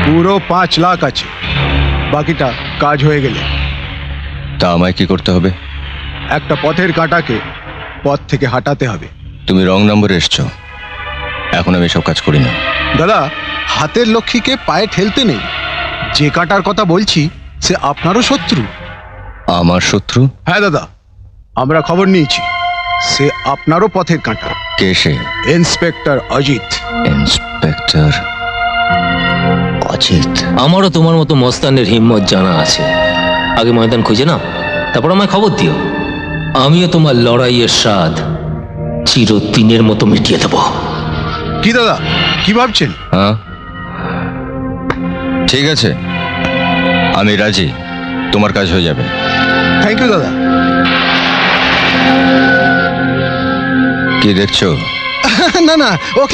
পুরো 5 লাখ আছে, বাকিটা কাজ হয়ে গেলে। তা আমায় কি করতে হবে? একটা পথের কাঁটাকে পথ থেকে হাঁটাতে হবে। তুমি রং নম্বরে এসছো, এখন আমি সব কাজ করি না। দাদা, হাতের লক্ষ্মীকে পায়ে ঠেলতে নেই। যে কাঁটার কথা বলছি সে আপনারও শত্রু। আমার শত্রু? হ্যাঁ দাদা, আমরা খবর নিয়েছি, সে আপনারও পথের কাঁটা। কে সে? ইন্সপেক্টর অজিত। ইন্সপেক্টর অজিত? আমারও তোমার মতো মস্তানের হিম্মত জানা আছে। আগে ময়দান খুঁজে নাও, তারপর আমায় খবর দিও। আমিও তোমার লড়াইয়ের স্বাদ চিরদিনের মতো মিটিয়ে দেবো। কি দাদা, কি ভাবছেন? হ্যাঁ, ঠিক আছে, আমি রাজি, তোমার কাজ হয়ে যাবে। থ্যাংক ইউ দাদা। কি দেখছো? না না, ওকে